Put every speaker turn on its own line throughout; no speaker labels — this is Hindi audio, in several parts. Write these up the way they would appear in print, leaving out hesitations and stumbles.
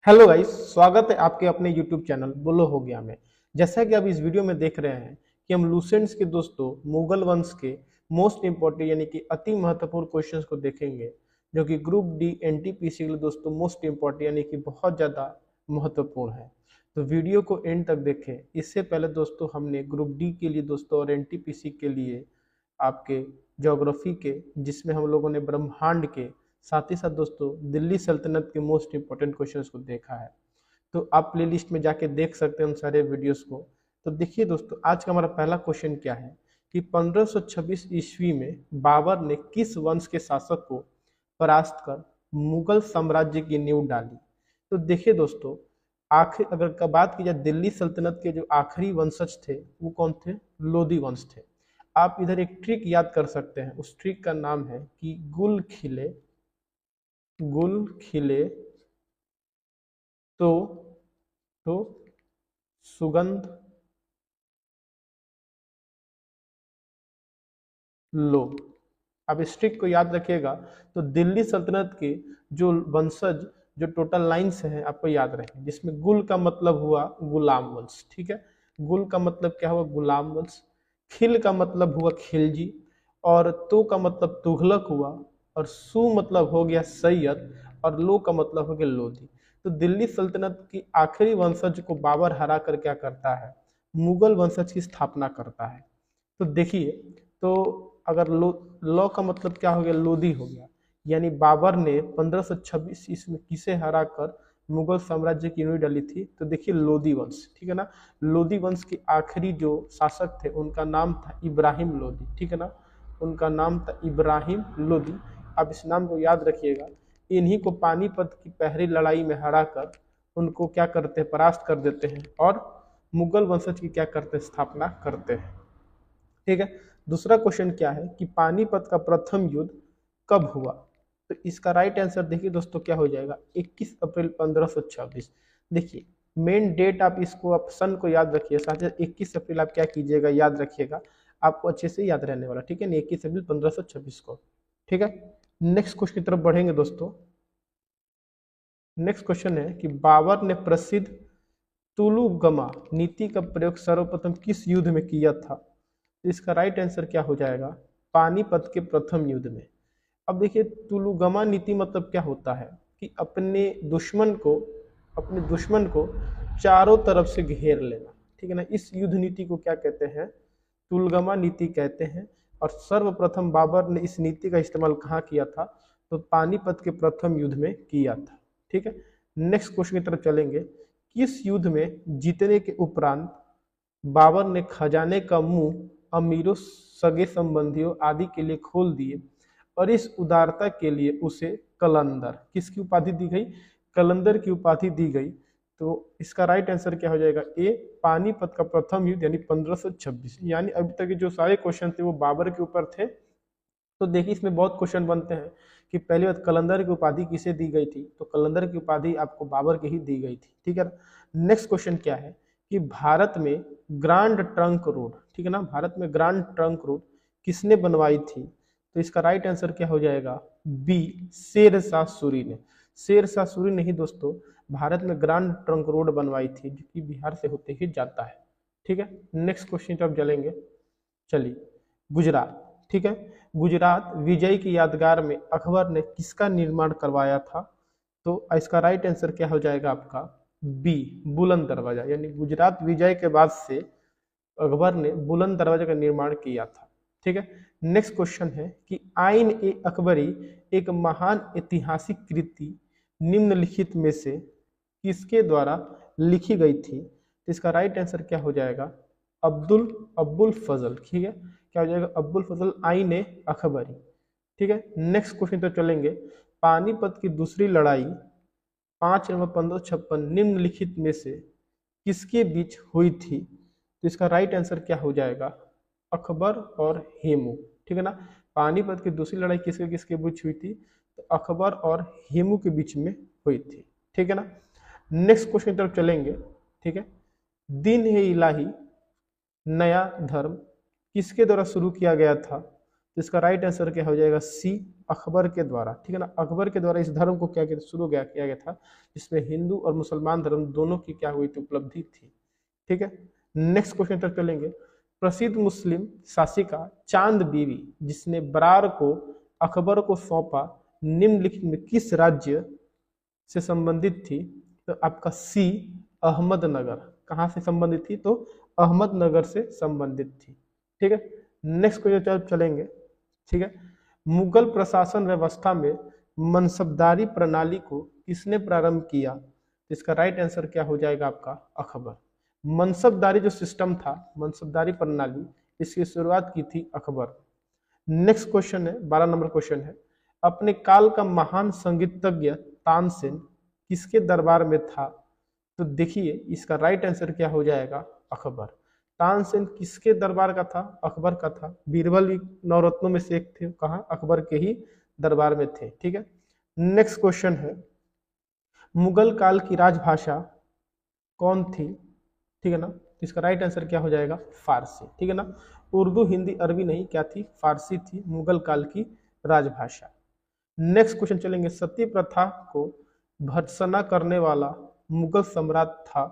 हेलो गाइस, स्वागत है आपके अपने यूट्यूब चैनल बोलो हो गया में। जैसा कि आप इस वीडियो में देख रहे हैं कि हम लूसेंट्स के दोस्तों मुगल वंश के मोस्ट इंपॉर्टेंट यानी कि अति महत्वपूर्ण क्वेश्चंस को देखेंगे, जो कि ग्रुप डी एनटीपीसी के लिए दोस्तों मोस्ट इंपॉर्टेंट यानी कि बहुत ज़्यादा महत्वपूर्ण है। तो वीडियो को एंड तक देखें। इससे पहले दोस्तों हमने ग्रुप डी के लिए दोस्तों और एनटीपीसी के लिए आपके ज्योग्राफी के, जिसमें हम लोगों ने ब्रह्मांड के साथ ही साथ दोस्तों दिल्ली सल्तनत के मोस्ट इंपॉर्टेंट क्वेश्चंस को देखा है। तो आप प्लेलिस्ट में जाके देख सकते हैं उन सारे वीडियोस को। तो देखिए दोस्तों, आज का हमारा पहला क्वेश्चन क्या है कि 1526 ईस्वी में बाबर ने किस वंश के शासक को परास्त कर मुगल साम्राज्य की नींव डाली। तो देखिए दोस्तों, आखिर अगर का बात की जाए दिल्ली सल्तनत के जो आखिरी वंशज थे वो कौन थे? लोधी वंश थे। आप इधर एक ट्रिक याद कर सकते हैं, उस ट्रिक का नाम है कि गुल खिले तो तो सुगंध लो। आप इस ट्रिक को याद रखिएगा। तो दिल्ली सल्तनत के जो वंशज, जो टोटल लाइन्स हैं आपको याद रखें, जिसमें गुल का मतलब हुआ गुलाम वंश। ठीक है, गुल का मतलब क्या हुआ? गुलाम वंश। खिल का मतलब हुआ खिलजी, और तो का मतलब तुगलक हुआ, और सु मतलब हो गया सैयद, और लो का मतलब हो गया लोधी। तो दिल्ली सल्तनत की आखिरी वंशज को बाबर हरा कर क्या करता है? मुगल वंशज की स्थापना करता है। तो देखिए, तो अगर लौ का मतलब क्या हो गया? लोधी हो गया। यानी बाबर ने 1526 ईस्वी में किसे हरा कर मुगल साम्राज्य की नींव डाली थी? तो देखिए, लोधी वंश। ठीक है ना। लोधी वंश के आखिरी जो शासक थे उनका नाम था इब्राहिम लोधी। ठीक है ना, उनका नाम था इब्राहिम लोधी। आप इस नाम को याद रखिएगा। इन्हीं को पानीपत की पहली लड़ाई में हरा कर उनको क्या करते हैं? परास्त कर देते हैं, और मुगल वंशज की क्या करते हैं? स्थापना करते हैं। ठीक है। दूसरा क्वेश्चन क्या है कि पानीपत का प्रथम युद्ध कब हुआ? तो इसका राइट आंसर देखिए दोस्तों क्या हो जाएगा? 21 अप्रैल 1526। देखिए, मेन डेट आप इसको, आप सन को याद रखिए, साथ ही 21 अप्रैल आप क्या कीजिएगा? याद रखिएगा, आपको अच्छे से याद रहने वाला। ठीक है ना, 21 अप्रैल 1526 को। ठीक है। नेक्स्ट क्वेश्चन की तरफ बढ़ेंगे दोस्तों। नेक्स्ट क्वेश्चन है कि बाबर ने प्रसिद्ध तुलुगमा नीति का प्रयोग सर्वप्रथम किस युद्ध में किया था? तो इसका राइट आंसर क्या हो जाएगा? पानीपत के प्रथम युद्ध में। अब देखिए, तुलुगमा नीति मतलब क्या होता है कि अपने दुश्मन को चारों तरफ से घेर लेना। ठीक है ना, इस युद्ध नीति को क्या कहते हैं? तुलगमा नीति कहते हैं। और सर्वप्रथम बाबर ने इस नीति का इस्तेमाल कहाँ किया था? तो पानीपत के प्रथम युद्ध में किया था। ठीक है। नेक्स्ट क्वेश्चन की तरफ चलेंगे। किस युद्ध में जीतने के उपरांत बाबर ने खजाने का मुंह अमीरों, सगे संबंधियों आदि के लिए खोल दिए, और इस उदारता के लिए उसे कलंदर, किसकी उपाधि दी गई? कलंदर की उपाधि दी गई। तो इसका राइट आंसर क्या हो जाएगा? ए, पानीपत का प्रथम युद्ध यानी 1526। यानी अभी तक के जो सारे क्वेश्चन थे वो बाबर के ऊपर थे। तो देखिए, इसमें बहुत क्वेश्चन बनते हैं कि पहली बात, कलंदर की उपाधि किसे दी गई थी? तो कलंदर की उपाधि आपको बाबर के ही दी गई थी। ठीक है। नेक्स्ट क्वेश्चन क्या है कि भारत में ग्रांड ट्रंक रोड, ठीक है ना, भारत में ग्रांड ट्रंक रोड किसने बनवाई थी? तो इसका राइट आंसर क्या हो जाएगा? बी, शेर शाह सूरी ने। शेर शाह सूरी ने ही दोस्तों भारत में ग्रांड ट्रंक रोड बनवाई थी, जो कि बिहार से होते ही जाता है। ठीक है। नेक्स्ट क्वेश्चन पर चलेंगे। चलिए, गुजरात। ठीक है। गुजरात विजय की यादगार में अकबर ने किसका निर्माण करवाया था? तो इसका राइट आंसर क्या हो जाएगा आपका? बी, बुलंद दरवाजा। यानी गुजरात विजय के बाद से अकबर ने बुलंद दरवाजा का निर्माण किया था। ठीक है। नेक्स्ट क्वेश्चन है कि आइन ए अकबरी एक महान ऐतिहासिक कृति निम्नलिखित में से किसके द्वारा लिखी गई थी? तो इसका राइट आंसर क्या हो जाएगा? अब्दुल अब्बुल फजल। ठीक है, क्या हो जाएगा? अब्बुल फजल आइन ए अकबरी। ठीक है। नेक्स्ट क्वेश्चन तो चलेंगे। पानीपत की दूसरी लड़ाई 5 नवंबर 1556 निम्नलिखित में से किसके बीच हुई थी? तो इसका राइट आंसर क्या हो जाएगा? अकबर और हेमू। ठीक है ना, पानीपत की दूसरी लड़ाई किसके किसके बीच हुई थी? तो अकबर और हेमू के बीच में हुई थी। ठीक है ना। नेक्स्ट क्वेश्चन की तरफ चलेंगे। ठीक है। दिन है इलाही नया धर्म किसके द्वारा शुरू किया गया था? तो इसका राइट आंसर क्या हो जाएगा, सी, अकबर के द्वारा। ठीक है ना, अकबर के द्वारा इस धर्म को क्या शुरू किया गया था, जिसमें हिंदू और मुसलमान धर्म दोनों की क्या हुई थी, उपलब्धि थी। ठीक है, नेक्स्ट क्वेश्चन तक चलेंगे। प्रसिद्ध मुस्लिम शासिका चांद बीवी जिसने बरार को अकबर को सौंपा, निम्नलिखित में किस राज्य से संबंधित थी, तो आपका सी, अहमदनगर। कहाँ से संबंधित थी, तो अहमदनगर से संबंधित थी। ठीक है, नेक्स्ट क्वेश्चन चलेंगे। ठीक है, मुगल प्रशासन व्यवस्था में मनसबदारी प्रणाली को किसने प्रारंभ किया, इसका राइट आंसर क्या हो जाएगा आपका, अकबर। मनसबदारी जो सिस्टम था, मनसबदारी प्रणाली, इसकी शुरुआत की थी अकबर। नेक्स्ट क्वेश्चन है, 12 नंबर क्वेश्चन है। अपने काल का महान संगीतज्ञ तानसेन किसके दरबार में था, तो देखिए इसका राइट आंसर क्या हो जाएगा, अकबर। तानसेन किसके दरबार का था, अकबर का था। बीरबल भी नवरत्नों में से एक थे, कहाँ, अकबर के ही दरबार में थे। ठीक है, नेक्स्ट क्वेश्चन है, मुगल काल की राजभाषा कौन थी, ठीक है ना, इसका राइट आंसर क्या हो जाएगा, फारसी। ठीक है ना, उर्दू, हिंदी, अरबी नहीं, क्या थी, फारसी थी मुगल काल की राजभाषा। नेक्स्ट क्वेश्चन चलेंगे, सती प्रथा को भर्त्सना करने वाला मुगल सम्राट था,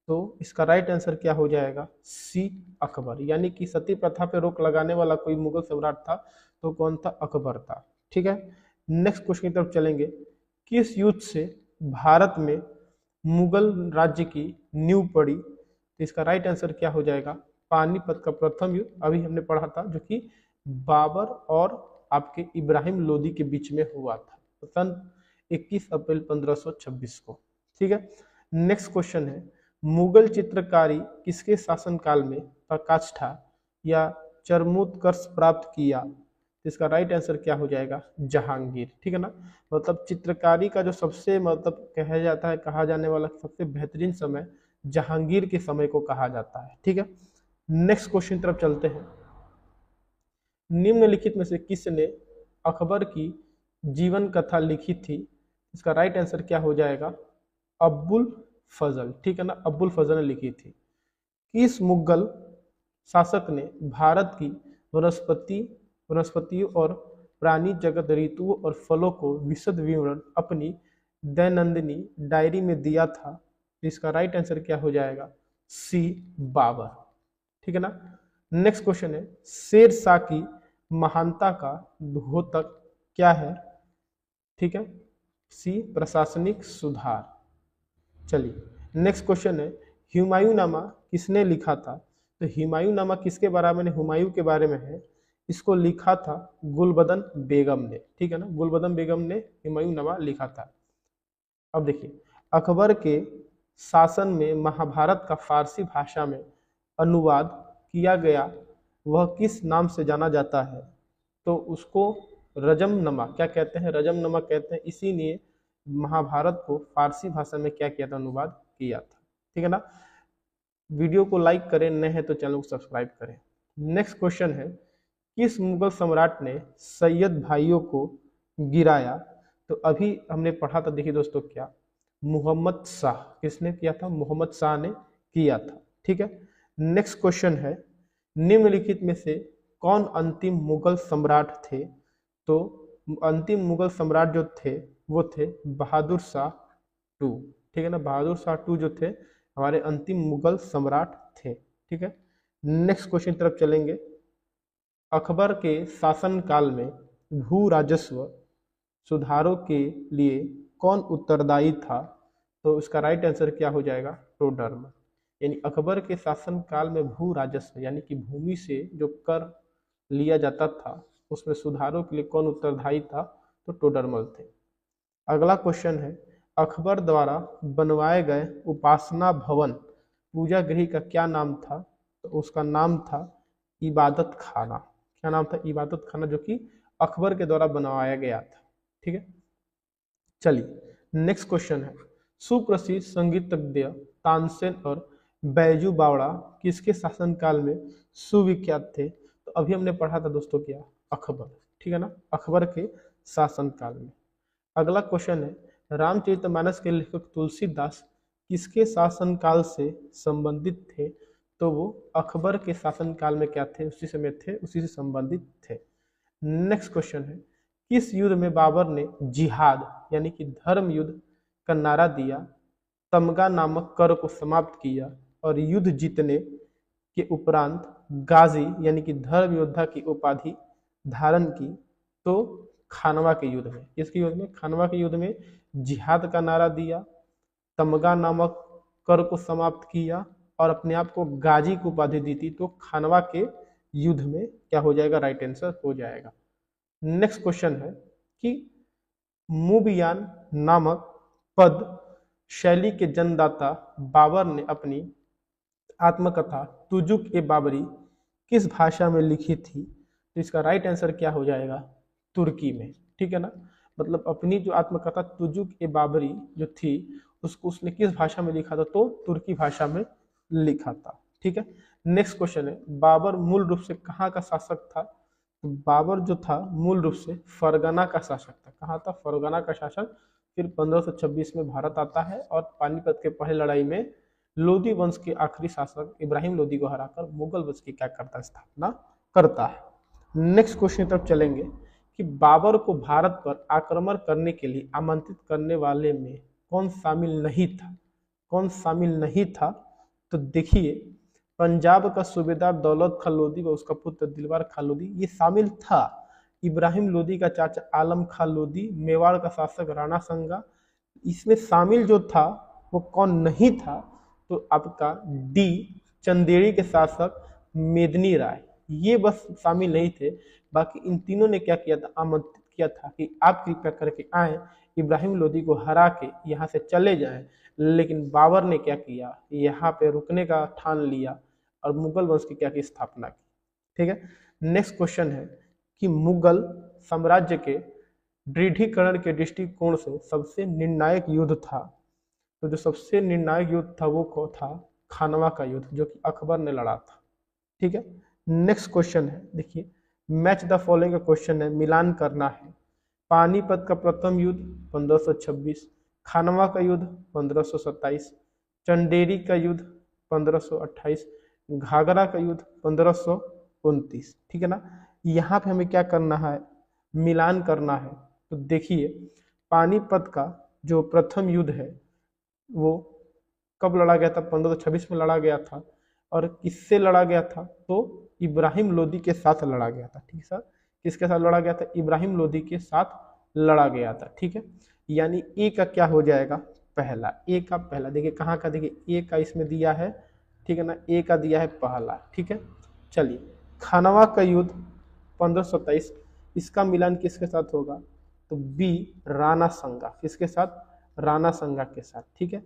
तो इसका राइट आंसर क्या हो जाएगा, सी, अकबर। यानी कि सती प्रथा पे रोक लगाने वाला कोई मुगल सम्राट था, तो कौन था, अकबर था। ठीक है, नेक्स्ट क्वेश्चन की तरफ चलेंगे। किस युद्ध से भारत में मुगल राज्य की नींव पड़ी, तो इसका राइट आंसर क्या हो जाएगा, पानीपत का प्रथम युद्ध, अभी हमने पढ़ा था, जो कि बाबर और आपके इब्राहिम लोदी के बीच में हुआ था, तो सन 21 अप्रैल 1526 को। ठीक है, नेक्स्ट क्वेश्चन है, मुगल चित्रकारी किसके शासनकाल में प्रकाष्ठा या चरमोत्कर्ष प्राप्त किया, तो इसका राइट आंसर क्या हो जाएगा, जहांगीर। ठीक है ना, मतलब चित्रकारी का जो सबसे मतलब कहा जाता है, कहा जाने वाला सबसे बेहतरीन समय जहांगीर के समय को कहा जाता है। ठीक है, नेक्स्ट क्वेश्चन तरफ चलते हैं। निम्नलिखित में से किसने अकबर की जीवन कथा लिखी थी, इसका राइट आंसर क्या हो जाएगा, अब्बुल फजल। ठीक है ना, अब्बुल फजल ने लिखी थी। किस मुगल शासक ने भारत की वनस्पतियों और प्राणी जगत, ऋतुओं और फलों को विशद विवरण अपनी दैनंदिनी डायरी में दिया था, इसका राइट आंसर क्या हो जाएगा, सी, बाबर। ठीक है ना, नेक्स्ट क्वेश्चन है, शेर शाह की महानता का द्योतक क्या है, ठीक है, सी, प्रशासनिक सुधार। चलिए, नेक्स्ट क्वेश्चन है, हुमायूंनामा किसने लिखा था, तो हुमायूंनामा किसके बारे में, हुमायूं के बारे में है, इसको लिखा था गुलबदन बेगम ने। ठीक है ना, गुलबदन बेगम ने हुमायूंनामा लिखा था। अब देखिए, अकबर के शासन में महाभारत का फारसी भाषा में अनुवाद किया गया, वह किस नाम से जाना जाता है, तो उसको रजमनमा क्या कहते हैं, रजमनमा कहते हैं। इसीलिए महाभारत को फारसी भाषा में क्या किया था, अनुवाद किया था। ठीक है ना, वीडियो को लाइक करें, नए हैं तो चैनल को सब्सक्राइब करें। नेक्स्ट क्वेश्चन है, किस मुगल सम्राट ने सैयद भाइयों को गिराया, तो अभी हमने पढ़ा था, देखिए दोस्तों क्या, मोहम्मद शाह। किसने किया था, मोहम्मद शाह ने किया था। ठीक है, नेक्स्ट क्वेश्चन है, निम्नलिखित में से कौन अंतिम मुगल सम्राट थे, तो अंतिम मुगल सम्राट जो थे वो थे बहादुर शाह टू। ठीक है ना, बहादुर शाह टू जो थे हमारे अंतिम मुगल सम्राट थे। ठीक है, नेक्स्ट क्वेश्चन तरफ चलेंगे। अकबर के शासनकाल में भू राजस्व सुधारों के लिए कौन उत्तरदायी था, तो इसका राइट आंसर क्या हो जाएगा, टोडरमल। यानी अकबर के शासनकाल में भू राजस्व यानी कि भूमि से जो कर लिया जाता था, उसमें सुधारों के लिए कौन उत्तरदायी था, तो टोडरमल थे। अगला क्वेश्चन है, अकबर द्वारा बनवाए गए उपासना भवन पूजा गृह का क्या नाम था, तो उसका नाम था इबादत खाना। क्या नाम था, इबादत खाना, जो कि अकबर के द्वारा बनवाया गया था। ठीक है, चलिए नेक्स्ट क्वेश्चन है, सुप्रसिद्ध संगीतज्ञ तानसेन और बैजू बावड़ा किसके शासनकाल में सुविख्यात थे, तो अभी हमने पढ़ा था दोस्तों क्या, अकबर। ठीक है ना, अकबर के शासनकाल में। अगला क्वेश्चन है, रामचरितमानस के लेखक तुलसीदास किसके शासनकाल से संबंधित थे, तो वो अकबर के शासनकाल में क्या थे, उसी समय थे, उसी से संबंधित थे। नेक्स्ट क्वेश्चन है, किस युद्ध में बाबर ने जिहाद यानी कि धर्म युद्ध का नारा दिया, तमगा नामक कर को समाप्त किया और युद्ध जीतने के उपरांत गाजी यानी कि धर्म योद्धा की उपाधि धारण की? तो खानवा के युद्ध में। इसके युद्ध में, खानवा के युद्ध में जिहाद का नारा दिया, तमगा नामक कर को समाप्त किया और अपने आप को गाजी की उपाधि दी थी। तो खानवा के युद्ध में क्या हो जाएगा? राइट आंसर हो जाएगा। नेक्स्ट क्वेश्चन है कि मुबियान नामक पद शैली के जन्मदाता बाबर ने अपनी आत्मकथा तुजुक ए बाबरी किस भाषा में लिखी थी? तो इसका राइट आंसर क्या हो जाएगा? तुर्की में। ठीक है ना, मतलब अपनी जो आत्मकथा तुजुक ए बाबरी जो थी उसको उसने किस भाषा में लिखा था? तो तुर्की भाषा में लिखा था। ठीक है। नेक्स्ट क्वेश्चन है, बाबर मूल रूप से कहाँ का शासक था? तो बाबर जो था मूल रूप से फरगना का शासक था। कहाँ था? फरगना का शासक। फिर 1526 में भारत आता है और पानीपत के पहले लड़ाई में लोदी वंश के आखिरी शासक इब्राहिम लोदी को हराकर मुगल वंश की क्या करता है? स्थापना करता है। नेक्स्ट क्वेश्चन तरफ चलेंगे कि बाबर को भारत पर आक्रमण करने के लिए आमंत्रित करने वाले में कौन शामिल नहीं था? कौन शामिल नहीं था? तो देखिए, पंजाब का सूबेदार दौलत खां लोदी व उसका पुत्र दिलवार खां लोदी ये शामिल था। इब्राहिम लोदी का चाचा आलम खां लोदी, मेवाड़ का शासक राणा संगा, इसमें शामिल जो था वो कौन नहीं था? तो आपका डी चंदेरी के शासक मेदिनी राय, ये बस शामिल नहीं थे। बाकी इन तीनों ने क्या किया था? आमंत्रित किया था कि आप कृपया करके आए, इब्राहिम लोदी को हरा के यहाँ से चले जाएं। लेकिन बाबर ने क्या किया? यहाँ पे रुकने का ठान लिया और मुगल वंश की क्या की स्थापना की। ठीक है। नेक्स्ट क्वेश्चन है कि मुगल साम्राज्य के दृढ़ीकरण के दृष्टिकोण से सबसे निर्णायक युद्ध था। तो जो सबसे निर्णायक युद्ध था वो कौन था? खानवा का युद्ध, जो कि अकबर ने लड़ा था। ठीक है। नेक्स्ट क्वेश्चन है, देखिए, मैच द फॉलोइंग का क्वेश्चन है, मिलान करना है। पानीपत का प्रथम युद्ध 1526, खानवा का युद्ध 1527, चंदेरी का युद्ध 1528, घाघरा का युद्ध 1529। ठीक है ना। यहाँ पे हमें क्या करना है? मिलान करना है। तो देखिए, पानीपत का जो प्रथम युद्ध है वो कब लड़ा गया था? 1526 में लड़ा गया था। और किससे लड़ा गया था? तो इब्राहिम लोदी के साथ लड़ा गया था। ठीक है सर, किसके साथ लड़ा गया था? इब्राहिम लोदी के साथ लड़ा गया था। ठीक है, यानी ए का क्या हो जाएगा? पहला। ए का पहला, देखिए कहाँ का, देखिए ए का इसमें दिया है। ठीक है ना, ए का दिया है पहला। ठीक है, चलिए, खानवा का युद्ध 1527, इसका मिलान किसके साथ होगा? तो बी राणा संगा, किसके साथ? राणा संगा के साथ। ठीक है।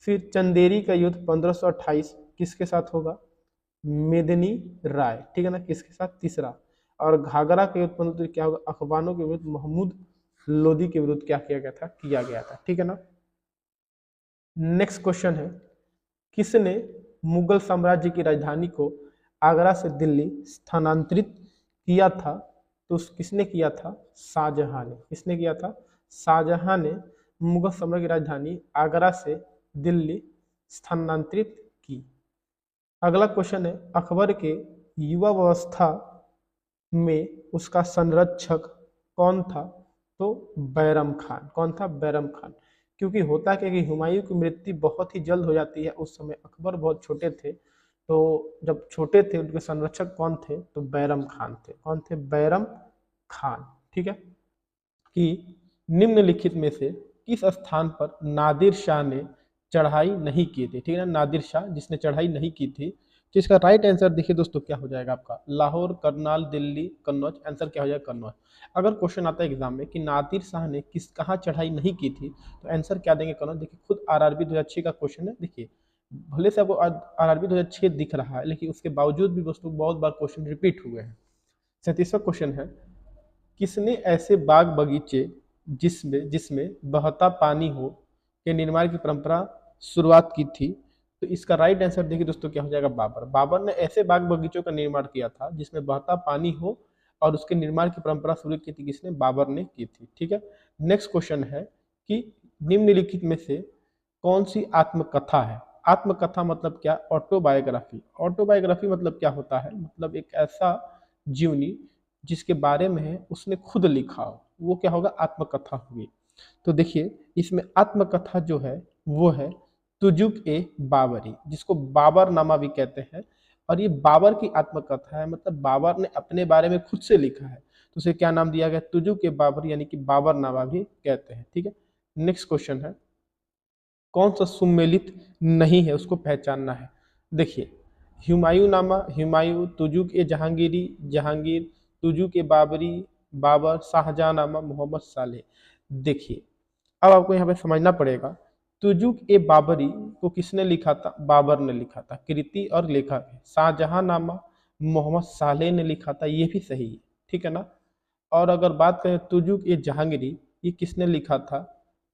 फिर चंदेरी का युद्ध 1528 किसके साथ होगा? मेदिनी राय। ठीक है ना, किसके साथ? तीसरा। और घाघरा का युद्ध 15 क्या होगा? अखबानों के विरुद्ध महमूद लोदी के विरुद्ध क्या किया गया था? किया गया था। ठीक है ना। नेक्स्ट क्वेश्चन है, किसने मुगल साम्राज्य की राजधानी को आगरा से दिल्ली स्थानांतरित किया था? तो किसने किया था? शाहजहां ने। किसने किया था? शाहजहां ने मुगल साम्राज्य की राजधानी आगरा से दिल्ली स्थानांतरित की। अगला क्वेश्चन है, अकबर के युवावस्था में उसका संरक्षक कौन था? तो बैरम खान। कौन था? बैरम खान। क्योंकि होता क्या कि हुमायूं की मृत्यु बहुत ही जल्द हो जाती है, उस समय अकबर बहुत छोटे थे। तो जब छोटे थे उनके संरक्षक कौन थे? तो बैरम खान थे। कौन थे? बैरम खान। ठीक है, कि निम्नलिखित में से किस स्थान पर नादिर शाह ने चढ़ाई नहीं की थी? ठीक है ना, नादिर शाह जिसने चढ़ाई नहीं की थी। तो इसका राइट आंसर देखिए दोस्तों क्या हो जाएगा आपका? लाहौर, करनाल, दिल्ली, कन्नौज। आंसर क्या हो जाएगा? कन्नौज। अगर क्वेश्चन आता है एग्जाम में कि नादिर शाह ने कहाँ चढ़ाई नहीं की थी, तो आंसर क्या देंगे? कन्नौज। देखिए, खुद आरआरबी 2006 का क्वेश्चन है। देखिए, भले से आपको आरआरबी 2006 दिख रहा है, लेकिन उसके बावजूद भी दोस्तों बहुत बार क्वेश्चन रिपीट हुए हैं। 37वां क्वेश्चन है, किसने ऐसे बाग बगीचे जिसमें बहता पानी हो के निर्माण की परंपरा शुरुआत की थी? तो इसका राइट आंसर देखिए दोस्तों क्या हो जाएगा? बाबर। बाबर ने ऐसे बाग बगीचों का निर्माण किया था जिसमें बहता पानी हो और उसके निर्माण की परंपरा शुरू की थी किसने? बाबर ने की थी। ठीक है। नेक्स्ट क्वेश्चन है कि निम्नलिखित में से कौन सी आत्मकथा है? आत्मकथा मतलब क्या? ऑटोबायोग्राफी। ऑटोबायोग्राफी मतलब क्या होता है? मतलब एक ऐसा जीवनी जिसके बारे में है उसने खुद लिखा हो, वो क्या होगा, आत्मकथा होगी। तो देखिए इसमें आत्मकथा जो है वो है तुजुक ए बाबरी, जिसको बाबरनामा भी कहते हैं। और ये बाबर की आत्मकथा है, मतलब बाबर ने अपने बारे में खुद से लिखा है, तो उसे क्या नाम दिया गया, तुजुक ए बाबरी, यानी कि बाबरनामा भी कहते हैं। ठीक है, नेक्स्ट क्वेश्चन है, कौन सा सुमेलित नहीं है उसको पहचानना है। देखिए हुमायूं नामा, हुमायूं, तुजुक ए जहांगीरी, जहांगीर, तुजुक ए बाबरी, बाबर, शाहजहां नामा, मोहम्मद सालेह। देखिए अब आपको यहाँ पे समझना पड़ेगा, तुजुक ए बाबरी को किसने लिखा था, बाबर ने लिखा था, कृति और लेखक है। शाहजहां नामा मोहम्मद सालेह ने लिखा था, ये भी सही है, ठीक है ना। और अगर बात करें तुजुक ए जहांगीरी, ये किसने लिखा था,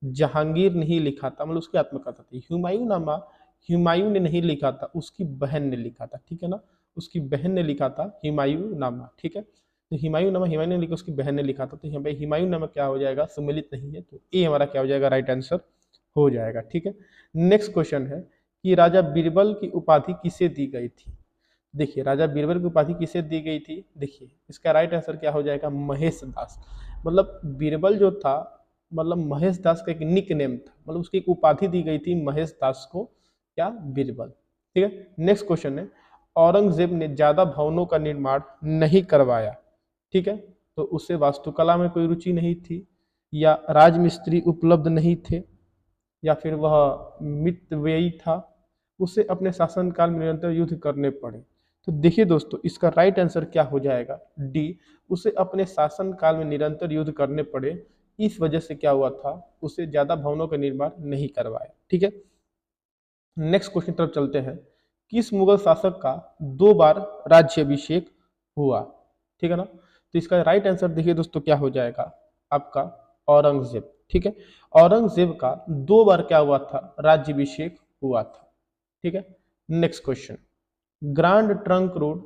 जहांगीर ने ही लिखा था, मतलब उसकी आत्मकथा थी। हुमायूं नामा हुमायूं ने नहीं लिखा था, उसकी बहन ने लिखा था, ठीक है ना, उसकी बहन ने लिखा था हुमायूं नामा, ठीक है। तो हुमायूं नामा हुमायूं ने लिखा, उसकी बहन ने लिखा था, तो यहाँ पे हुमायूं नामा क्या हो जाएगा, सुमेलित नहीं है, तो ये हमारा क्या हो जाएगा, राइट आंसर हो जाएगा। ठीक है, नेक्स्ट क्वेश्चन है कि राजा बीरबल की उपाधि किसे दी गई थी। देखिए राजा बीरबल की उपाधि किसे दी गई थी, देखिए इसका राइट आंसर क्या हो जाएगा, महेश दास। मतलब बीरबल जो था, मतलब महेश दास का एक निक नेम था, मतलब उसकी एक उपाधि दी गई थी महेश दास को, क्या, बीरबल। ठीक है, नेक्स्ट क्वेश्चन है, औरंगजेब ने ज्यादा भवनों का निर्माण नहीं करवाया, ठीक है, तो उसे वास्तुकला में कोई रुचि नहीं थी, या राजमिस्त्री उपलब्ध नहीं थे, या फिर वह मितव्ययी था, उसे अपने शासनकाल में निरंतर युद्ध करने पड़े। तो देखिए दोस्तों इसका राइट आंसर क्या हो जाएगा, डी, उसे अपने शासनकाल में निरंतर युद्ध करने पड़े, इस वजह से क्या हुआ था, उसे ज्यादा भवनों का निर्माण नहीं करवाया। ठीक है, नेक्स्ट क्वेश्चन तरफ चलते हैं, किस मुगल शासक का 2 बार राज्याभिषेक हुआ, ठीक है ना। तो इसका राइट आंसर देखिए दोस्तों क्या हो जाएगा आपका, औरंगजेब। ठीक है, औरंगजेब का 2 बार क्या हुआ था, राज्याभिषेक हुआ था। ठीक है, next question, grand trunk road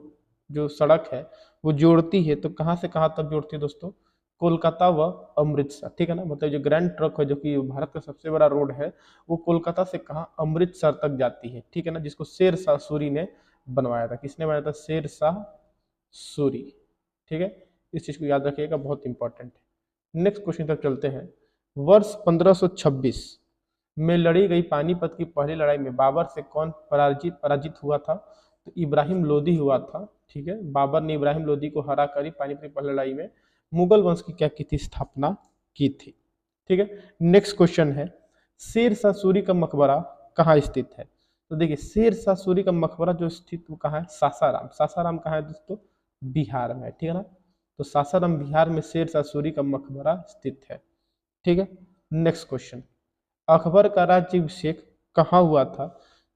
जो सड़क है वो जोड़ती है, तो कहाँ से कहाँ तक जोड़ती है दोस्तों, कोलकाता व अमृतसर। ठीक है ना, मतलब जो ग्रैंड ट्रक है जो कि भारत का सबसे बड़ा रोड है, वो कोलकाता से कहाँ, अमृतसर तक जाती है। ठीक है ना, जिसको शेर शाह सूरी ने बनवाया था, किसने बनाया था, शेर शाह सूरी। ठीक है, इस चीज को याद रखिएगा, बहुत इंपॉर्टेंट है। नेक्स्ट क्वेश्चन तक चलते हैं, वर्ष 1526 में लड़ी गई पानीपत की पहली लड़ाई में बाबर से कौन पराजित हुआ था, तो इब्राहिम लोदी हुआ था। ठीक है, बाबर ने इब्राहिम लोदी को हरा कर पानीपत की पहली लड़ाई में मुगल वंश की क्या की थी, स्थापना की थी। ठीक है, नेक्स्ट क्वेश्चन है, शेर शाह सूरी का मकबरा कहाँ स्थित है। तो देखिए शेर शाह सूरी का मकबरा जो स्थित वो कहाँ है, सासाराम। सासाराम कहाँ है दोस्तों, बिहार में। ठीक है ना, तो सासाराम बिहार में शेर शाह सूरी का मकबरा स्थित है। ठीक है, नेक्स्ट क्वेश्चन, अकबर का राज्याभिषेक कहाँ हुआ था।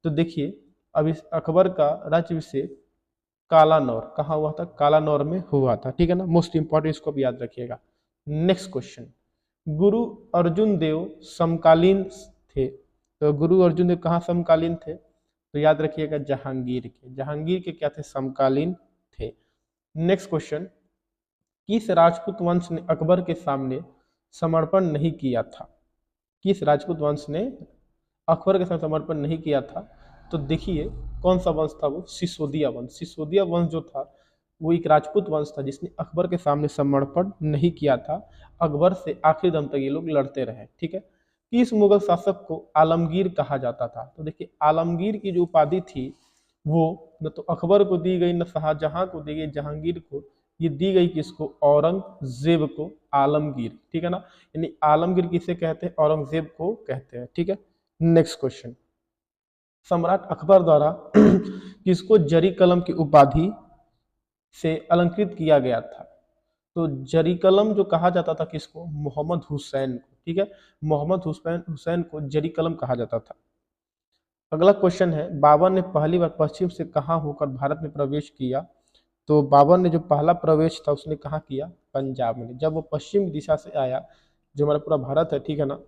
तो देखिए अब इस अकबर का राज्याभिषेक कालानौर, कहाँ हुआ था, कालानौर में हुआ था। ठीक है ना, मोस्ट इंपॉर्टेंट, इसको भी याद रखिएगा। नेक्स्ट क्वेश्चन, गुरु अर्जुन देव समकालीन थे, तो गुरु अर्जुन देव कहाँ समकालीन थे, तो याद रखिएगा जहांगीर के, जहांगीर के क्या थे, समकालीन थे। नेक्स्ट क्वेश्चन, किस राजपूत वंश ने अकबर के सामने समर्पण नहीं किया था, किस राजपूत वंश ने अकबर के साथ समर्पण नहीं किया था। तो देखिए कौन सा वंश था वो, सिसोदिया वंश। सिसोदिया वंश जो था वो एक राजपूत वंश था जिसने अकबर के सामने समर्पण नहीं किया था, अकबर से आखिरी दम तक ये लोग लड़ते रहे। ठीक है, किस मुगल शासक को आलमगीर कहा जाता था। तो देखिए आलमगीर की जो उपाधि थी वो न तो अकबर को दी गई, न शाहजहां को दी गई, जहांगीर को, ये दी गई किसको, औरंगजेब को आलमगीर। ठीक है ना, यानी आलमगीर किसे कहते हैं, औरंगजेब को कहते हैं। ठीक है, नेक्स्ट क्वेश्चन, सम्राट अकबर द्वारा किसको जरी कलम की उपाधि से अलंकृत किया गया था। तो जरी कलम जो कहा जाता था किसको, मोहम्मद हुसैन को। ठीक है, मोहम्मद हुसैन को जरी कलम कहा जाता था। अगला क्वेश्चन है, बाबर ने पहली बार पश्चिम से कहाँ होकर भारत में प्रवेश किया। तो बाबर ने जो पहला प्रवेश था उसने कहाँ किया, पंजाब में। जब वो पश्चिम दिशा से आया, जो हमारा पूरा भारत है, ठीक है ना,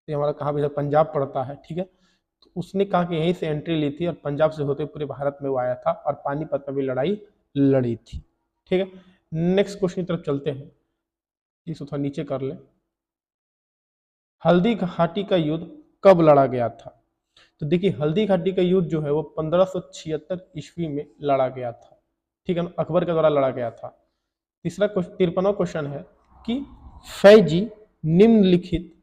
ये हमारा कहाँ भी था, पंजाब पड़ता है। ठीक है, तो उसने कहा कि यहीं से एंट्री ली थी और पंजाब से होते पूरे भारत में वो आया था और पानीपत में भी लड़ाई लड़ी थी। ठीक है, नेक्स्ट क्वेश्चन की तरफ चलते हैं, इसको थोड़ा नीचे कर ले, हल्दी घाटी का युद्ध कब लड़ा गया था। तो देखिए हल्दी घाटी का युद्ध जो है वो 1576 ईस्वी में लड़ा गया था। ठीक है ना, अकबर के द्वारा लड़ा गया था। 53वां क्वेश्चन है कि फैजी निम्नलिखित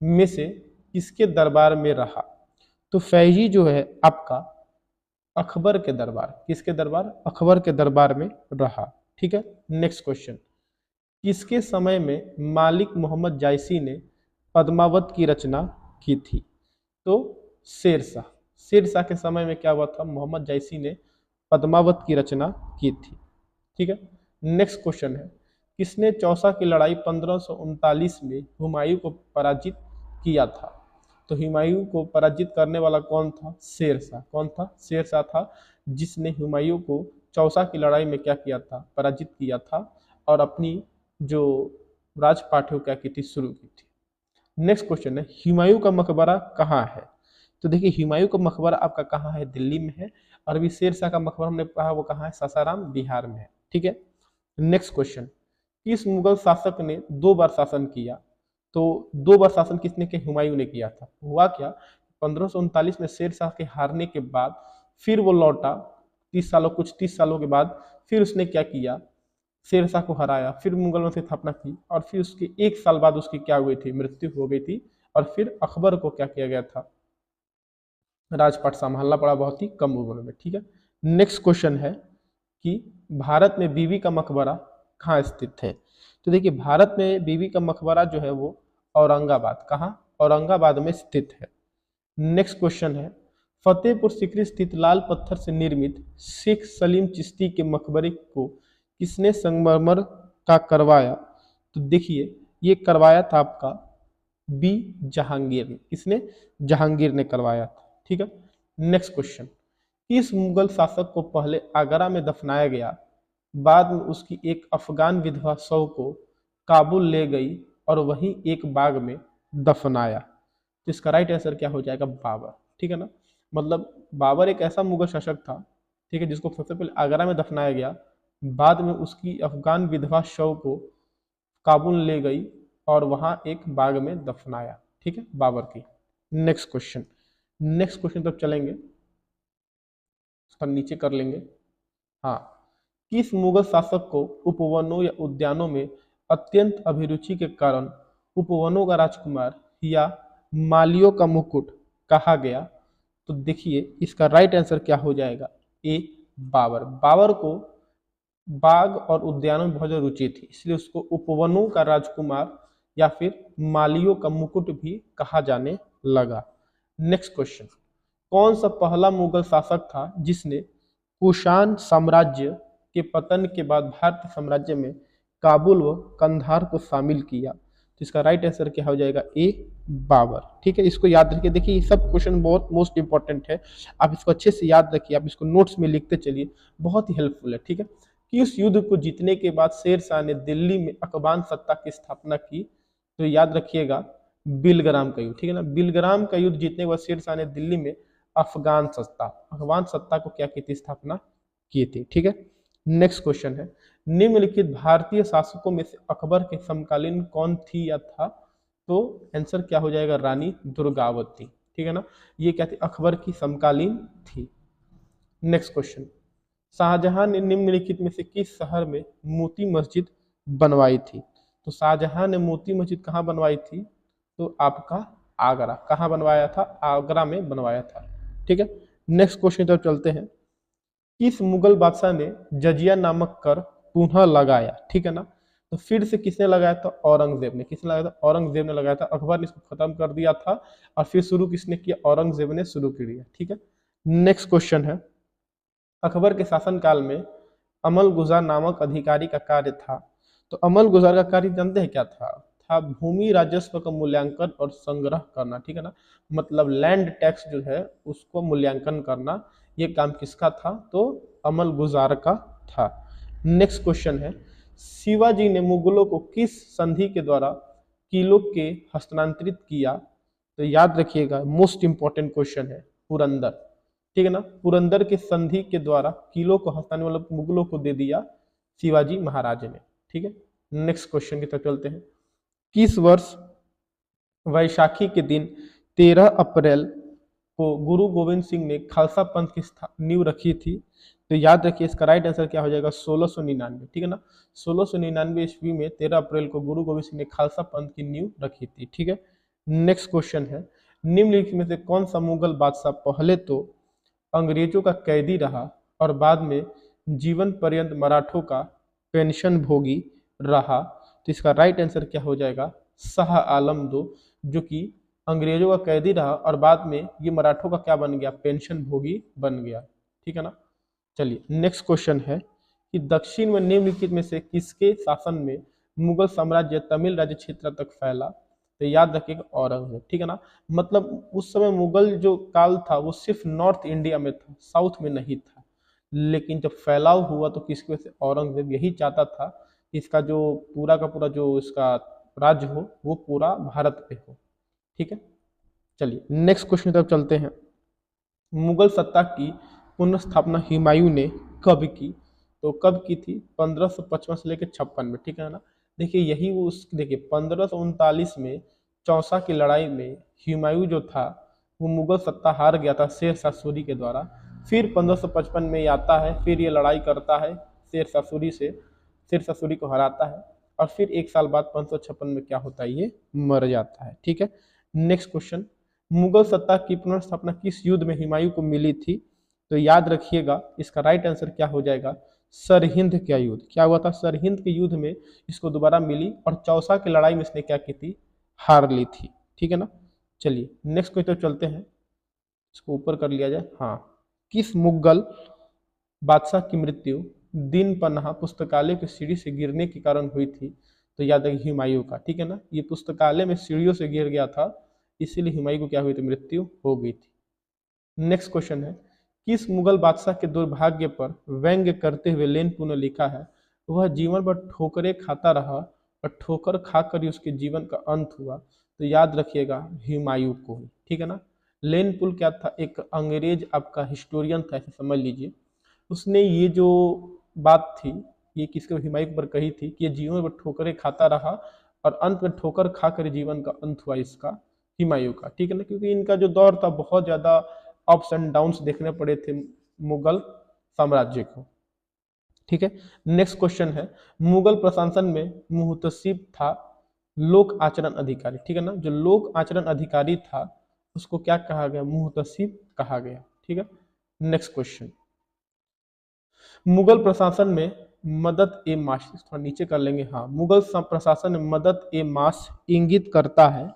में से किसके दरबार में रहा। तो फैजी जो है आपका अकबर के दरबार, किसके दरबार, अकबर के दरबार में रहा। ठीक है, नेक्स्ट क्वेश्चन, किसके समय में मालिक मोहम्मद जायसी ने पद्मावत की रचना की थी। तो शेरशाह, शेरशाह के समय में क्या हुआ था, मोहम्मद जायसी ने पद्मावत की रचना की थी। ठीक है, नेक्स्ट क्वेश्चन है, किसने चौसा की लड़ाई 1539 में हुमायूं को पराजित किया था। तो हुमायूं को पराजित करने वाला कौन था, शेरशाह। कौन था, शेरशाह था, जिसने हुमायूं को चौसा की लड़ाई में क्या किया था, पराजित किया था और अपनी जो राजपाट है क्या की थी, शुरू की थी। नेक्स्ट क्वेश्चन है, हुमायूं का मकबरा कहाँ है। तो देखिए हुमायूं का मकबरा आपका कहाँ है, दिल्ली में है, और अभी शेरशाह का मकबरा हमने कहा वो कहाँ है, सासाराम बिहार में है। ठीक है, नेक्स्ट क्वेश्चन, किस मुगल शासक ने 2 बार शासन किया। तो 2 बार शासन किसने किया, हुमायूं ने किया था। हुआ क्या, 1539 में शेरशाह के हारने के बाद फिर वो लौटा, 30 सालों के बाद फिर उसने क्या किया, शेरशाह को हराया, फिर मुगलों से स्थापना की, और फिर उसके 1 साल बाद उसकी क्या हुई थी, मृत्यु हो गई थी, और फिर अकबर को क्या किया गया था, राजपाट संभालना पड़ा बहुत ही कम उम्र में। ठीक है, नेक्स्ट क्वेश्चन है कि भारत में बीबी का मकबरा कहाँ स्थित है। तो देखिए भारत में बीबी का मकबरा जो है वो औरंगाबाद, कहाँ, औरंगाबाद में स्थित है। नेक्स्ट क्वेश्चन है, फतेहपुर सीकरी स्थित लाल पत्थर से निर्मित शेख सलीम चिश्ती के मकबरे को किसने संगमरमर का करवाया। तो देखिए ये करवाया था आपका बी जहांगीर ने, किसने, जहांगीर ने करवाया था। ठीक है, नेक्स्ट क्वेश्चन, किस मुगल शासक को पहले आगरा में दफनाया गया, बाद में उसकी एक अफगान विधवा शव को काबुल ले गई और वहीं एक बाग में दफनाया। तो इसका राइट आंसर क्या हो जाएगा, बाबर। ठीक है ना, मतलब बाबर एक ऐसा मुगल शासक था, ठीक है, जिसको सबसे पहले आगरा में दफनाया गया, बाद में उसकी अफगान विधवा शव को काबुल ले गई और वहां एक बाग में दफनाया। ठीक है, बाबर की। नेक्स्ट क्वेश्चन, नेक्स्ट क्वेश्चन तक चलेंगे, उसका नीचे कर लेंगे। हाँ, किस मुगल शासक को उपवनों या उद्यानों में अत्यंत अभिरुचि के कारण उपवनों का राजकुमार या मालियों का मुकुट कहा गया। तो देखिए इसका राइट आंसर क्या हो जाएगा, ए बाबर। बाबर को बाग और उद्यानों में बहुत ज्यादा रुचि थी, इसलिए उसको उपवनों का राजकुमार या फिर मालियों का मुकुट भी कहा जाने लगा। नेक्स्ट क्वेश्चन, कौन सा पहला मुगल शासक था जिसने कुषाण साम्राज्य के पतन के बाद भारतीय साम्राज्य में काबुल व कंधार को शामिल किया। तो इसका राइट आंसर क्या हो जाएगा, ए बाबर। ठीक है, इसको याद रखिए, देखिए ये सब क्वेश्चन बहुत मोस्ट इंपॉर्टेंट है, आप इसको अच्छे से याद रखिए, आप इसको नोट्स में लिखते चलिए, बहुत ही हेल्पफुल है। ठीक है, कि उस युद्ध को जीतने के बाद शेरशाह ने दिल्ली में अफगान सत्ता की स्थापना की। तो याद रखिएगा बिलग्राम का युद्ध। ठीक है ना, बिलग्राम का युद्ध जीतने के बाद शेरशाह ने दिल्ली में अफगान सत्ता को क्या की थी, स्थापना की थी। ठीक है, नेक्स्ट क्वेश्चन है, निम्नलिखित भारतीय शासकों में से अकबर के समकालीन कौन थी या था। तो आंसर क्या हो जाएगा, रानी दुर्गावती। ठीक है ना, ये क्या थी, अकबर की समकालीन थी। नेक्स्ट क्वेश्चन, शाहजहां ने निम्नलिखित में से किस शहर में मोती मस्जिद बनवाई थी। तो शाहजहां ने मोती मस्जिद कहाँ बनवाई थी, तो आपका आगरा। कहाँ बनवाया था, आगरा में बनवाया था। ठीक है, नेक्स्ट क्वेश्चन तरफ चलते हैं, किस मुगल बादशाह ने जजिया नामक कर पुनः लगाया। ठीक है ना, तो फिर से किसने लगाया था, औरंगजेब ने। किसने लगाया था, औरंगजेब ने लगाया था। अकबर ने इसको खत्म कर दिया था और फिर शुरू किसने किया, औरंगजेब ने शुरू कर दिया। ठीक है, नेक्स्ट क्वेश्चन है, अकबर के शासनकाल में अमल गुजार नामक अधिकारी का कार्य था। तो अमल गुजार का कार्य जानते हैं क्या था भूमि राजस्व का मूल्यांकन और संग्रह करना। ठीक है ना, मतलब लैंड टैक्स जो है उसको मूल्यांकन करना, ये काम किसका था, तो अमल गुजार का था। नेक्स्ट क्वेश्चन है, शिवाजी ने मुगलों को किस संधि के द्वारा किलों के हस्तांतरित किया। तो याद रखिएगा मोस्ट इंपॉर्टेंट क्वेश्चन है, पुरंदर। ठीक है ना, पुरंदर के संधि के द्वारा किलों को हस्तांतरित, मतलब मुगलों को दे दिया शिवाजी महाराज ने। ठीक है, नेक्स्ट क्वेश्चन की तरफ चलते हैं, किस वर्ष वैशाखी के दिन 13 अप्रैल को गुरु गोविंद सिंह ने खालसा पंथ की नींव रखी थी। तो याद रखिए इसका राइट आंसर क्या हो जाएगा 1699, ठीक है ना। 1699 ईस्वी में 13 अप्रैल को गुरु गोविंद सिंह ने खालसा पंथ की नींव रखी थी, ठीक है। नेक्स्ट क्वेश्चन है, निम्नलिखित में से कौन सा मुगल बादशाह पहले तो अंग्रेजों का कैदी रहा और बाद में जीवन पर्यंत मराठों का पेंशन भोगी रहा। तो इसका राइट आंसर क्या हो जाएगा शाह आलम दो, जो कि अंग्रेजों का कैदी रहा और बाद में ये मराठों का क्या बन गया, पेंशन भोगी बन गया, ठीक है ना। चलिए नेक्स्ट क्वेश्चन है कि दक्षिण में निम्नलिखित में से किसके शासन में मुगल साम्राज्य तमिल राज्य क्षेत्र तक फैला। तो याद रखिएगा औरंगजेब, ठीक है ना। मतलब उस समय मुगल जो काल था वो सिर्फ नॉर्थ इंडिया में था, साउथ में नहीं था, लेकिन जब फैलाव हुआ तो किसकी वजह से, औरंगजेब यही चाहता था कि इसका जो पूरा का पूरा जो इसका राज्य हो वो पूरा भारत पे हो, ठीक है। चलिए नेक्स्ट क्वेश्चन की तरफ चलते हैं। मुगल सत्ता की पुनर्स्थापना हुमायूं ने कब की। तो कब की थी, 1555 से लेकर 56 में, ठीक है ना। देखिए यही वो उस देखिए 1539 में चौसा की लड़ाई में हुमायूं जो था वो मुगल सत्ता हार गया था शेर शाह सूरी के द्वारा। फिर 1555 में ये आता है, फिर ये लड़ाई करता है शेर शाह सूरी से, शेर शाह सूरी को हराता है और फिर एक साल बाद 1556 में क्या होता है, ये मर जाता है, ठीक है। नेक्स्ट क्वेश्चन, मुगल सत्ता की पुनर्स्थापना किस युद्ध में हुमायूं को मिली थी। तो याद रखिएगा इसका राइट आंसर क्या हो जाएगा सरहिंद का युद्ध। क्या हुआ था, सरहिंद के युद्ध में इसको दोबारा मिली और चौसा की लड़ाई में इसने क्या की थी, हार ली थी, ठीक है ना। चलिए नेक्स्ट क्वेश्चन चलते हैं, इसको ऊपर कर लिया जाए। हाँ, किस मुगल बादशाह की मृत्यु दिन पन्हा पुस्तकालय की सीढ़ी से गिरने के कारण हुई थी। तो याद है हुमायूं का, ठीक है ना। ये पुस्तकालय में सीढ़ियों से गिर गया था, इसीलिए हुमायूं को क्या हुई थी, मृत्यु हो गई थी। नेक्स्ट क्वेश्चन है, किस मुगल बादशाह के दुर्भाग्य पर व्यंग्य करते हुए लेनपू ने लिखा है, वह जीवन भर ठोकरें खाता रहा और ठोकर खाकर ही उसके जीवन का अंत हुआ। तो याद रखिएगा हुमायूं को ही, ठीक है ना। लेनपुल क्या था, एक अंग्रेज आपका हिस्टोरियन था, ऐसे समझ लीजिए। उसने ये जो बात थी ये किसके, हुमायूं पर कही थी कि ये जीवन भर ठोकरें खाता रहा और अंत में ठोकर खाकर जीवन का अंत हुआ इसका, हुमायूं का, ठीक है ना। क्योंकि इनका जो दौर था बहुत ज्यादा अप्स एंड डाउन्स देखने पड़े थे मुगल साम्राज्य को, ठीक है। नेक्स्ट क्वेश्चन है, मुगल प्रशासन में मुहतसिब था लोक आचरण अधिकारी, ठीक है ना। जो लोक आचरण अधिकारी था उसको क्या कहा गया, मुहतसिब कहा गया, ठीक है। नेक्स्ट क्वेश्चन, मुगल प्रशासन में मदद ए मास, थोड़ा नीचे कर लेंगे। हाँ, मुगल प्रशासन में मदद ए मास इंगित करता है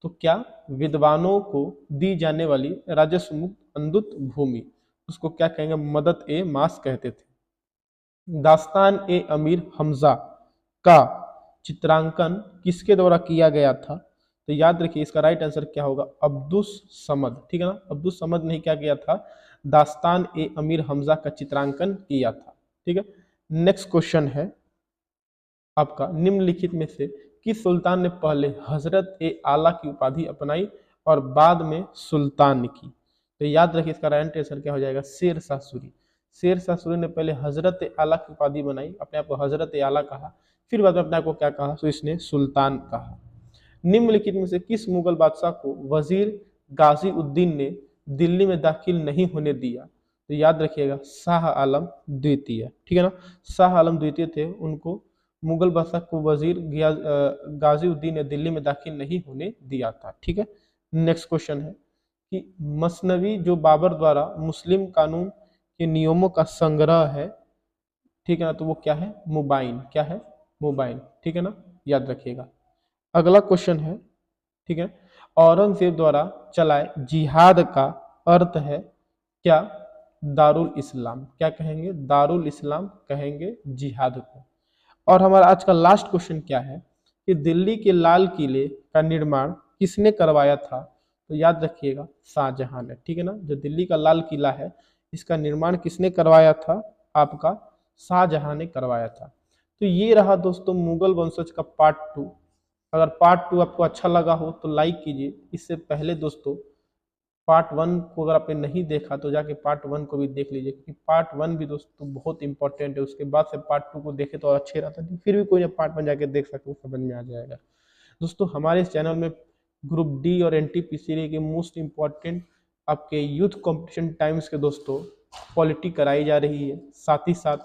तो क्या, विद्वानों को दी जाने वाली राजस्व मुक्त अंदुत भूमि, उसको क्या कहेंगे, मदद ए मास कहते थे। दास्तान ए अमीर हमजा का चित्रांकन किसके द्वारा किया गया था। तो याद रखिए इसका राइट आंसर क्या होगा, अब्दुस समद, ठीक है ना। अब्दुस समद ने क्या किया था, दास्तान ए अमीर हमजा का चित्रांकन किया था, ठीक है। नेक्स्ट क्वेश्चन है आपका, निम्नलिखित में से किस सुल्तान ने पहले हजरत ए आला की उपाधि अपनाई और बाद में सुल्तान की। तो याद रखिए इसका राइट आंसर क्या हो जाएगा, शेर शाह सूरी। शेर शाह सूरी ने पहले हजरत ए आला की उपाधि बनाई, अपने आप को हजरत ए आला कहा, फिर बाद में अपने आप को क्या कहा, तो इसने सुल्तान कहा। निम्नलिखित में से किस मुगल बादशाह को वजीर गाजी उद्दीन ने दिल्ली में दाखिल नहीं होने दिया। तो याद रखिएगा शाह आलम द्वितीय, ठीक है ना। शाह आलम द्वितीय थे, उनको मुगल बादशाह को वजीर गाजी उद्दीन ने दिल्ली में दाखिल नहीं होने दिया था, ठीक है। नेक्स्ट क्वेश्चन है कि मसनवी जो बाबर द्वारा मुस्लिम कानून के नियमों का संग्रह है, ठीक है ना, तो वो क्या है, मुबाइन, क्या है, मुबाइन, ठीक है ना, याद रखिएगा। अगला क्वेश्चन है, ठीक है, औरंगजेब द्वारा चलाए जिहाद का अर्थ है क्या, दारुल इस्लाम, क्या कहेंगे, दारुल इस्लाम कहेंगे जिहाद को। और हमारा आज का लास्ट क्वेश्चन क्या है कि दिल्ली के लाल किले का निर्माण किसने करवाया था। तो याद रखिएगा शाहजहां ने, ठीक है ना। जो दिल्ली का लाल किला है इसका निर्माण किसने करवाया था, आपका शाहजहां ने करवाया था। तो ये रहा दोस्तों मुगल वंशज का पार्ट 2। अगर पार्ट 2 आपको अच्छा लगा हो तो लाइक कीजिए। इससे पहले दोस्तों पार्ट 1 को अगर आपने नहीं देखा तो जाके पार्ट 1 को भी देख लीजिए, क्योंकि पार्ट 1 भी दोस्तों बहुत इंपॉर्टेंट है। उसके बाद से पार्ट 2 को देखे तो और अच्छे रहता है, फिर भी कोई ना पार्ट 1 जाके देख सकते हो, समझ में आ जाएगा। दोस्तों हमारे इस चैनल में ग्रुप डी और एनटीपीसी के मोस्ट इंपॉर्टेंट आपके यूथ कॉम्पिटिशन टाइम्स के दोस्तों पॉलिटी कराई जा रही है। साथ ही साथ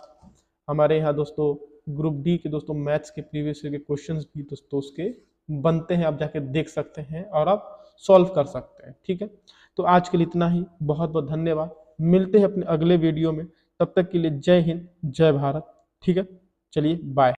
हमारे यहाँ दोस्तों ग्रुप डी के दोस्तों मैथ्स के प्रीवियस ईयर के क्वेश्चंस भी दोस्तों उसके बनते हैं, आप जाके देख सकते हैं और आप सॉल्व कर सकते हैं। ठीक है, तो आज के लिए इतना ही, बहुत बहुत धन्यवाद। मिलते हैं अपने अगले वीडियो में, तब तक के लिए जय हिंद जय भारत। ठीक है, चलिए बाय।